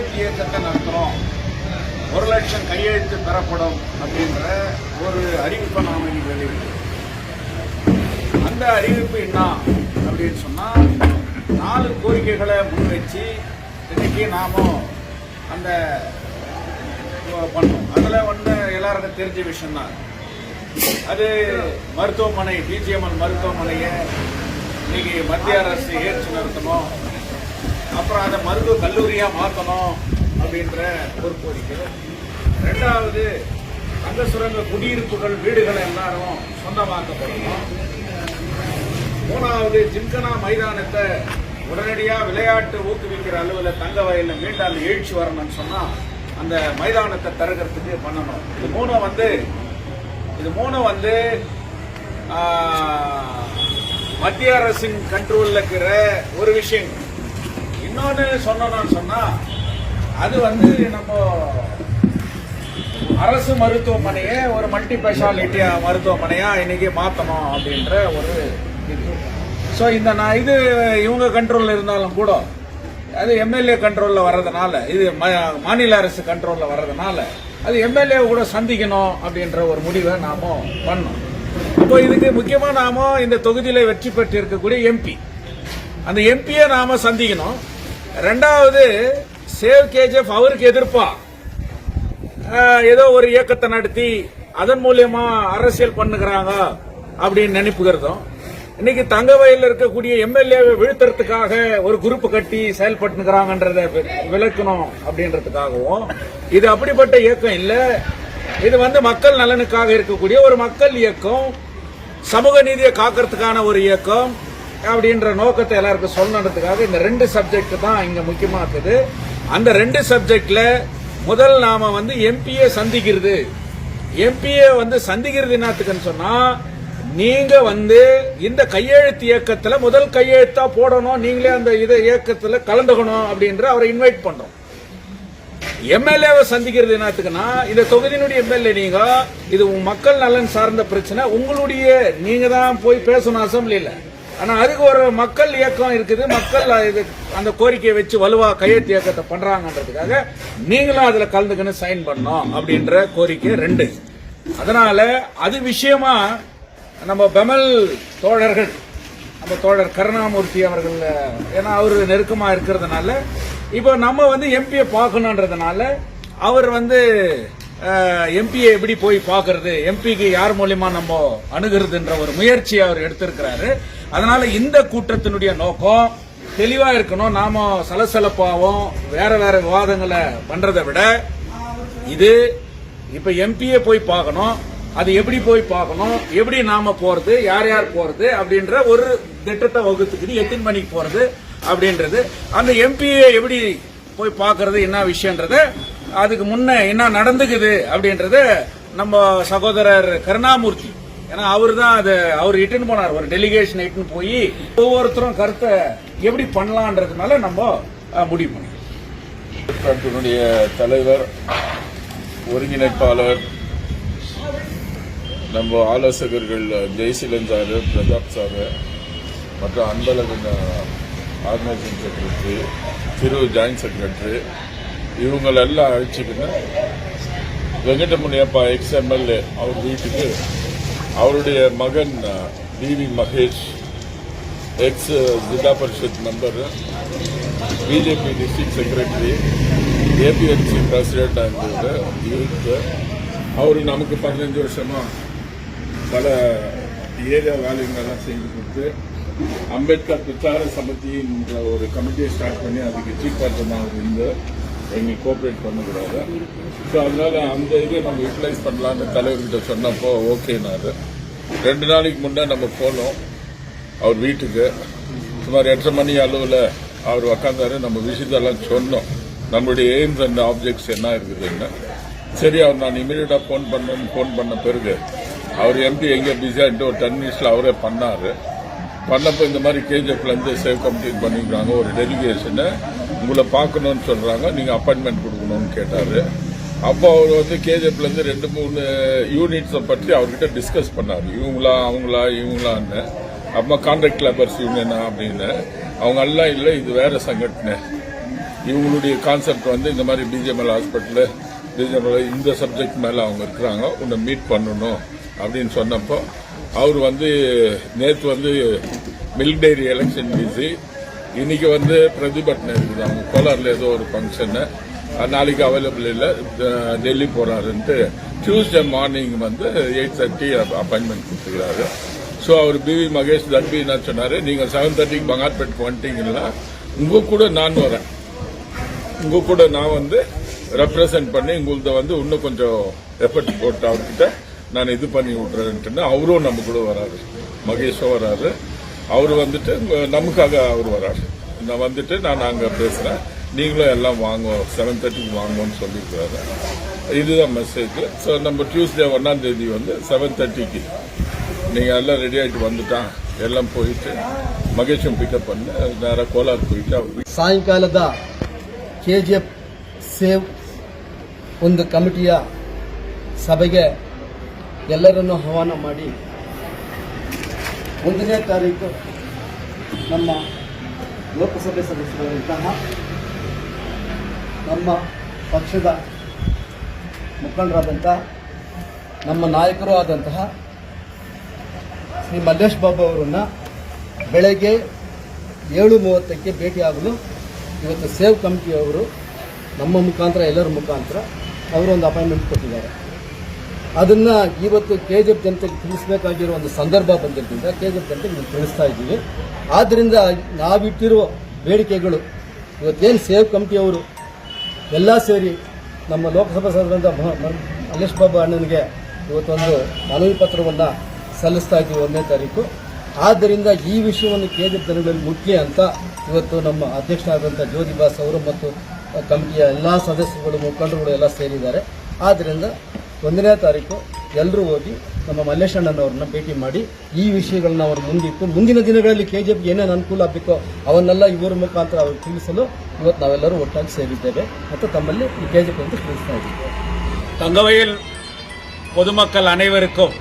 கையெழுத்து இயக்கத்தை நடத்துகிறோம், 1 லட்சம் கையெழுத்து பெறப்படும் அப்படின்ற ஒரு அறிவிப்பை நாம் இன்னைக்கு வெளியிட்டோம். அந்த அறிவிப்பு என்ன அப்படின்னு சொன்னால் 4 கோரிக்கைகளை முன்வச்சு இன்னைக்கு நாமும் அந்த பண்ணோம். அதில் ஒன்று எல்லாருக்கும் தெரிஞ்ச விஷயம்தான். அது மருத்துவமனை பிஜிஎம்எல் மருத்துவமனையை இன்னைக்கு மத்திய அரசு ஏற்று நிறுத்தணும், அப்புறம் அதை மருத்துவக் கல்லூரியாக மாற்றணும் அப்படின்ற ஒரு கோரிக்கை. 2வது தங்க சுரங்க குடியிருப்புகள் வீடுகளை எல்லாரும் சொந்தமாக்கப்படணும். 3வது ஜிம்கனா மைதானத்தை உடனடியாக விளையாட்டு ஊக்குவிக்கிற அளவில் தங்க வயலில் மீண்டும் அந்த எழுச்சி வரணும்னு சொன்னால் அந்த மைதானத்தை தருகிறதுக்கு பண்ணணும். இது மூணு வந்து மத்திய அரசின் கண்ட்ரோலில் இருக்கிற ஒரு விஷயம். இன்னொன்று சொன்னோம்னு சொன்னால் அது வந்து நம்ம அரசு மருத்துவமனையை ஒரு மல்டி ஸ்பெஷாலிட்டி மருத்துவமனையாக இன்னைக்கு மாற்றணும் அப்படின்ற ஒரு இது. ஸோ இது இவங்க கண்ட்ரோலில் இருந்தாலும் கூட அது எம்எல்ஏ கண்ட்ரோலில் வர்றதுனால, இது மாநில அரசு கண்ட்ரோலில் வர்றதுனால அது எம்எல்ஏ கூட சந்திக்கணும் அப்படின்ற ஒரு முடிவை நாம பண்ணோம். இப்போ இதுக்கு முக்கியமாக நாம இந்த தொகுதியில் வெற்றி பெற்று இருக்கக்கூடிய எம்பி, அந்த எம்பியை நாம சந்திக்கணும். 2வது சேவ் கேஜிஎஃப் அவருக்கு எதிர்ப்பா ஏதோ ஒரு இயக்கத்தை நடத்தி அதன் மூலியமா அரசியல் பண்ணுகிறாங்க அப்படின்னு நினைப்புகிறதும், இன்னைக்கு தங்க வயலில் இருக்கக்கூடிய எம்எல்ஏவை வீழ்த்துறதுக்காக ஒரு குரூப் கட்டி செயல்பட்டுங்கிறாங்கன்றத விளக்கணும் அப்படின்றதுக்காகவும், இது அப்படிப்பட்ட இயக்கம் இல்ல. இது வந்து மக்கள் நலனுக்காக இருக்கக்கூடிய ஒரு மக்கள் இயக்கம், சமூக நீதியை காக்கிறதுக்கான ஒரு இயக்கம் அப்படின்ற நோக்கத்தை எல்லாருக்கும் சொல்லணுன்றதுக்காக இந்த 2 சப்ஜெக்ட் தான் இங்க முக்கியமா இருக்குது. அந்த 2 சப்ஜெக்ட்ல முதல் நாம வந்து எம்பியை சந்திக்கிறது. எம்பியை வந்து சந்திக்கிறது என்னத்துக்குன்னு சொன்னா, நீங்க வந்து இந்த கையெழுத்து இயக்கத்துல முதல் கையெழுத்தா போடணும், நீங்களே அந்த இயக்கத்துல கலந்துக்கணும் அப்படின்ற அவரை இன்வைட் பண்றோம். எம்எல்ஏவை சந்திக்கிறது என்னத்துக்குன்னா, இந்த தொகுதியினுடைய எம்எல்ஏ நீங்க, இது மக்கள் நலன் சார்ந்த பிரச்சனை, உங்களுடைய நீங்க தான் போய் பேசணும் அசம்பிளியில. ஆனா அதுக்கு ஒரு மக்கள் இயக்கம் இருக்குது, மக்கள் அந்த கோரிக்கையை வச்சு வலுவா கையெழுத்து இயக்கத்தை பண்றாங்கன்றதுக்காக நீங்களும் அதுல கலந்துக்கணும், சைன் பண்ணணும் அப்படின்ற கோரிக்கை 2. அதனால அது விஷயமா நம்ம பெமல் தோழர்கள், நம்ம தோழர் கருணாமூர்த்தி அவர்கள், ஏன்னா அவரு நெருக்கமா இருக்கிறதுனால இப்போ நம்ம வந்து எம்பியை பார்க்கணுன்றதுனால அவர் வந்து எம்பியை எப்படி போய் பார்க்கறது, எம்பிக்கு யார் மூலியமா நம்ம அணுகிறதுன்ற ஒரு முயற்சியை அவர் எடுத்திருக்கிறாரு. அதனால இந்த கூட்டத்தினுடைய நோக்கம் தெளிவா இருக்கணும். நாம சலசலப்பாவும் வேற வேற விவாதங்களை பண்றதை விட இது இப்ப எம்பியை போய் பார்க்கணும், அது எப்படி போய் பார்க்கணும், எப்படி நாம போறது, யார் யார் போறது அப்படின்ற ஒரு திட்டத்தை வகுத்துக்கிட்டு எத்தனை மணிக்கு போறது அப்படின்றது, அந்த எம்பியை எப்படி போய் பார்க்கறது என்ன விஷயம்ன்றத, அதுக்கு முன்ன என்ன நடந்துக்குது அப்படின்றத நம்ம சகோதரர் கருணாமூர்த்தி, ஏன்னா அவர் தான் அவர் இட்டுன்னு போனார், ஒரு டெலிகேஷன் இட்டுன்னு போய் ஒவ்வொருத்தரும் கருத்தை எப்படி பண்ணலான்றதுனால நம்ம முடிவு பண்ணோம். தலைவர், ஒருங்கிணைப்பாளர், நம்ம ஆலோசகர்கள் ஜெய்சீலன் சார், பிரதாப் சார், மற்றும் அன்பழகன் ஆர்கனைசேஷன் செக்ரட்டரி, திரு ஜாயின்ட் செக்ரட்டரி, இவங்களெல்லாம் அழைச்சிக்கின்னு வெங்கடமுனியப்பா எக்ஸ்எம்எல்ஏ அவர் வீட்டுக்கு அவருடைய மகன் TV Mahesh, X Jilla Parishad member, BJP district secretary, APMC president and youth, அவரு நமக்கு 15 வருஷமா பல ஏரியா வேலைங்களெல்லாம் செய்து கொடுத்து அம்பேத்கர் பிரச்சார சமிதின்ற ஒரு கமிட்டியை ஸ்டார்ட் பண்ணி அதுக்கு சீஃப் பர்சனாக இருந்து எங்களுக்கு கோஆப்ரேட் பண்ணக்கூடாது. ஸோ அதனால அந்த இதை நம்ம யூட்டிலைஸ் பண்ணலான்னு தலைவர்கிட்ட சொன்னப்போ ஓகேனாரு. 2 நாளைக்கு முன்னே நம்ம போனோம் அவர் வீட்டுக்கு. சுமார் 8:30 மணி அளவில் அவர் உக்காந்தாரு. நம்ம விஷயத்தெல்லாம் சொன்னோம், நம்மளுடைய எய்ம்ஸ் அண்ட் ஆப்ஜெக்ட்ஸ் என்ன இருக்குதுன்னு. சரி, அவர் நான் இமீடியட்டாக ஃபோன் பண்ண பிறகு அவர் எம்பி எங்கே பிஸியாகிட்டு ஒரு 10 மினிட்ஸில் அவரே பண்ணப்போ இந்த மாதிரி கேஜிஎஃப்லேருந்து சேவ் கமிட்டி பண்ணிக்கிறாங்க, ஒரு டெலிகேஷனை உங்களை பார்க்கணுன்னு சொல்கிறாங்க, நீங்கள் அப்பாயின்மெண்ட் கொடுக்கணும்னு கேட்டார். அப்போ அவர் வந்து கேஜிஎஃப்லேருந்து 2-3 யூனிட்ஸை பற்றி அவர்கிட்ட டிஸ்கஸ் பண்ணார், இவங்களான்னு. அப்புறமா கான்ட்ராக்ட் லேபர்ஸ் யூனியனா அப்படின்னு. அவங்க எல்லாம் இல்லை, இது வேற சங்கட்டனை, இவங்களுடைய கான்செப்ட் வந்து இந்த மாதிரி பிஜிஎம்எல் ஹாஸ்பிட்டலு பிஜிஎம்எல் இந்த சப்ஜெக்ட் மேலே அவங்க இருக்கிறாங்க, உன்னை மீட் பண்ணணும் அப்படின்னு சொன்னப்போ அவர் வந்து நேற்று வந்து மில்க் டைரி எலெக்ஷன் பிஸி, இன்னைக்கு வந்து பிரதிபட்டனை இருக்குது, அவங்க கோலாரில் ஏதோ ஒரு ஃபங்க்ஷனு, நாளைக்கு அவைலபிள் இல்லை, டெல்லி போகிறாருன்ட்டு டியூஸ்டே மார்னிங் வந்து 8:30 அப்பாயின்மெண்ட் கொடுத்துக்கிறாரு. ஸோ அவர் பிவி மகேஷ் தட்பி என்ன சொன்னார், நீங்கள் 7:30 பங்கார்பேட்டுக்கு வந்துட்டீங்கன்னா உங்கள் கூட நான் வரேன், உங்கள் கூட நான் வந்து ரெப்ரசன்ட் பண்ணி உங்கள்த வந்து இன்னும் கொஞ்சம் எஃபர்ட் போட்டு அவர்கிட்ட நான் இது பண்ணி விட்றேன்ட்டு அவரும் நம்ம கூட வராரு, மகேஷும் வராரு. அவர் வந்துட்டு நமக்காக அவர் வராரு, நான் வந்துட்டு நான் அங்கே பேசுகிறேன், நீங்களும் எல்லாம் வாங்க 7:30 வாங்கன்னு சொல்லியிருக்கிறாரு. இதுதான் மெசேஜ். ஸோ நம்ம டியூஸ்டே 1ஆம் தேதி வந்து 7:30 நீங்கள் எல்லாம் ரெடி ஆகிட்டு வந்துட்டான், எல்லாம் போயிட்டு மகேஷும் ಪಿಕಪ್ பண்ணி நேராக ಕೋಲಾರ போயிட்டு அவர் ಸಾಯಂಕಾಲದ ಕೆಜಿಎಫ್ ಸೇವ್ ಒಂದು ಕಮಿಟಿಯ ಸಭೆಗೆ ಎಲ್ಲರನ್ನು ಆಹ್ವಾನ ಮಾಡಿ 1ನೇ ತಾರೀಕು ನಮ್ಮ ಲೋಕಸಭೆ ಸದಸ್ಯರಾದಂತಹ ನಮ್ಮ ಪಕ್ಷದ ಮುಖಂಡರಾದಂಥ ನಮ್ಮ ನಾಯಕರು ಆದಂತಹ ಶ್ರೀ ಮಲ್ಲೇಶ್ ಬಾಬು ಅವರನ್ನು ಬೆಳಗ್ಗೆ 7:30ಕ್ಕೆ ಭೇಟಿಯಾಗಲು ಇವತ್ತು ಸೇವ್ ಕಮಿಟಿಯವರು ನಮ್ಮ ಮುಖಾಂತರ ಎಲ್ಲರ ಮುಖಾಂತರ ಅವರು ಒಂದು ಅಪಾಯಿಂಟ್ಮೆಂಟ್ ಕೊಟ್ಟಿದ್ದಾರೆ. ಅದನ್ನು ಇವತ್ತು ಕೆಜಿಎಫ್ ಜನತೆಗೆ ತಿಳಿಸಬೇಕಾಗಿರೋ ಒಂದು ಸಂದರ್ಭ ಬಂದಿದ್ದರಿಂದ ಕೆಜಿಎಫ್ ಜನತೆಗೆ ನಾವು ತಿಳಿಸ್ತಾ ಇದ್ದೀವಿ. ಆದ್ದರಿಂದ ನಾವಿಟ್ಟಿರುವ ಬೇಡಿಕೆಗಳು ಇವತ್ತೇನು ಸೇವ್ ಕಮಿಟಿಯವರು ಎಲ್ಲ ಸೇರಿ ನಮ್ಮ ಲೋಕಸಭಾ ಸದಸ್ಯರಾದ ಮಲ್ಲೇಶ್ ಬಾಬು ಅಣ್ಣನಿಗೆ ಇವತ್ತೊಂದು ಮನವಿ ಪತ್ರವನ್ನು ಸಲ್ಲಿಸ್ತಾ ಇದ್ದೀವಿ 1ನೇ ತಾರೀಕು. ಆದ್ದರಿಂದ ಈ ವಿಷಯವನ್ನು ಕೆಜಿಎಫ್ ಜನಗಳಲ್ಲಿ ಮುಟ್ಲಿ ಅಂತ ಇವತ್ತು ನಮ್ಮ ಅಧ್ಯಕ್ಷರಾದಂಥ ಜ್ಯೋತಿ ಬಾಸ್ ಅವರು ಮತ್ತು ಕಮಿಟಿಯ ಎಲ್ಲ ಸದಸ್ಯರುಗಳು ಮುಖಂಡರುಗಳು ಎಲ್ಲ ಸೇರಿದ್ದಾರೆ. ಆದ್ದರಿಂದ 1ನೇ ತಾರೀಕು ಎಲ್ಲರೂ ಹೋಗಿ ನಮ್ಮ ಮಲ್ಲೇಶ್ ಅಣ್ಣನವ್ರನ್ನ ಭೇಟಿ ಮಾಡಿ ಈ ವಿಷಯಗಳನ್ನ ಅವರು ಮುಂದಿಟ್ಟು ಮುಂದಿನ ದಿನಗಳಲ್ಲಿ ಕೆಜಿಎಫ್ಗೆ ಏನೇನು ಅನುಕೂಲ ಆಗಬೇಕೋ ಅವನ್ನೆಲ್ಲ ಇವರ ಮುಖಾಂತರ ಅವರು ತಿಳಿಸಲು ಇವತ್ತು ನಾವೆಲ್ಲರೂ ಒಟ್ಟಾಗಿ ಸೇರಿದ್ದೇವೆ ಮತ್ತು ತಮ್ಮಲ್ಲಿ ಈ ಕೆಜಿಎಫ್ ಅಂತ ತಿಳಿಸ್ತಾ ಇದ್ದೀವಿ. தங்கவயல் பொதுமக்கள் அனைவருக்கும்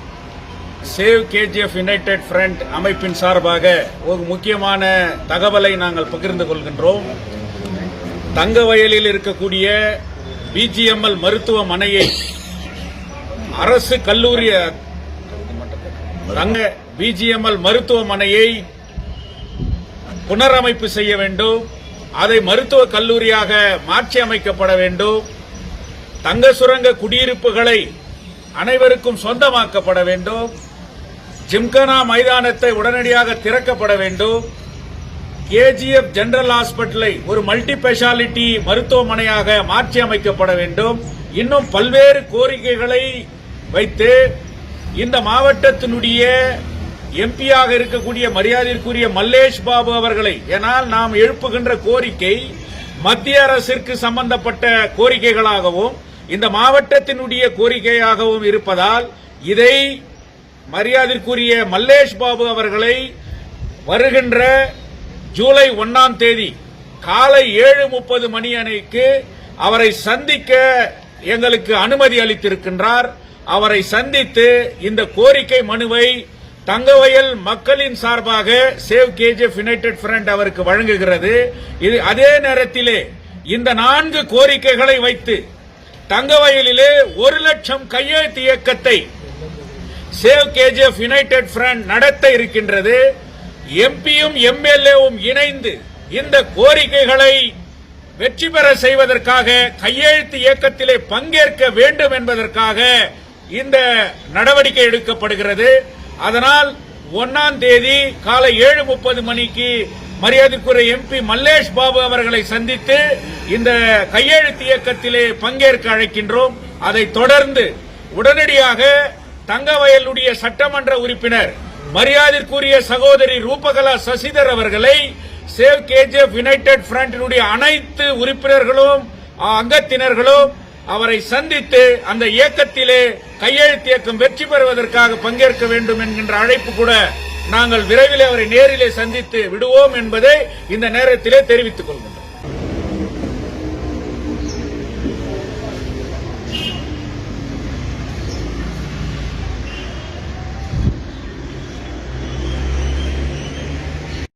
சேவ் கேஜிஎஃப் யுனைடெட் ஃப்ரண்ட் அமைப்பின் சார்பாக ஒரு முக்கியமான தகவலை நாங்கள் பகிர்ந்து கொள்கின்றோம். தங்கவயலில் இருக்கக்கூடிய பிஜிஎம்எல் மருத்துவமனையை அரசு கல்லூரி பிஜிஎம்எல் மருத்துவமனையை புனரமைப்பு செய்ய வேண்டும், அதை மருத்துவக் கல்லூரியாக மாற்றி அமைக்கப்பட வேண்டும், தங்க சுரங்க குடியிருப்புகளை அனைவருக்கும் சொந்தமாக்கப்பட வேண்டும், ஜிம்கானா மைதானத்தை உடனடியாக திறக்கப்பட வேண்டும், கேஜிஎஃப் ஜெனரல் ஹாஸ்பிட்டலை ஒரு மல்டி ஸ்பெஷாலிட்டி மருத்துவமனையாக மாற்றி அமைக்கப்பட வேண்டும். இன்னும் பல்வேறு கோரிக்கைகளை வைத்து இந்த மாவட்டத்தினுடைய எம்பியாக இருக்கக்கூடிய மரியாதைக்குரிய மல்லேஷ் பாபு அவர்களை, ஏனால் நாம் எழுப்புகின்ற கோரிக்கை மத்திய அரசிற்கு சம்பந்தப்பட்ட கோரிக்கைகளாகவும் இந்த மாவட்டத்தினுடைய கோரிக்கையாகவும் இருப்பதால் இதை மரியாதைக்குரிய மல்லேஷ் பாபு அவர்களை வருகின்ற ஜூலை 1ஆம் தேதி காலை 7:30 மணி அணைக்கு அவரை சந்திக்க எங்களுக்கு அனுமதி அளித்திருக்கின்றார். அவரை சந்தித்து இந்த கோரிக்கை மனுவை தங்கவயல் மக்களின் சார்பாக சேவ் கேஜிஎஃப் யுனைடெட் ஃப்ரண்ட் அவருக்கு வழங்குகிறது. இது அதே நேரத்திலே இந்த 4 கோரிக்கைகளை வைத்து தங்கவயலிலே 1 லட்சம் கையெழுத்து இயக்கத்தை சேவ் கேஜிஎஃப் யுனைடெட் ஃப்ரண்ட் நடத்த இருக்கின்றது. எம்பியும் எம்எல்ஏவும் இணைந்து இந்த கோரிக்கைகளை வெற்றி பெற செய்வதற்காக கையெழுத்து இயக்கத்திலே பங்கேற்க வேண்டும் என்பதற்காக இந்த நடவடிக்கை எடுக்கப்படுகிறது. அதனால் 1ஆம் தேதி காலை 7:30 மணிக்கு மரியாதைக்குரிய எம்பி மல்லேஷ் பாபு அவர்களை சந்தித்து இந்த கையெழுத்து இயக்கத்திலே பங்கேற்க அழைக்கின்றோம். அதைத் தொடர்ந்து உடனடியாக தங்கவயலுடைய சட்டமன்ற உறுப்பினர் மரியாதைக்குரிய சகோதரி ரூபகலா சசிதர் அவர்களை சேவ் கேஜிஎஃப் யுனைடெட் ஃப்ரண்டினுடைய அனைத்து உறுப்பினர்களும் அங்கத்தினர்களும் அவரை சந்தித்து அந்த இயக்கத்திலே கையெழுத்து இயக்கம் வெற்றி பெறுவதற்காக பங்கேற்க வேண்டும் என்கின்ற அழைப்பு கூட நாங்கள் விரைவில் அவரை நேரிலே சந்தித்து விடுவோம் என்பதை இந்த நேரத்திலே தெரிவித்துக் கொள்கிறோம்.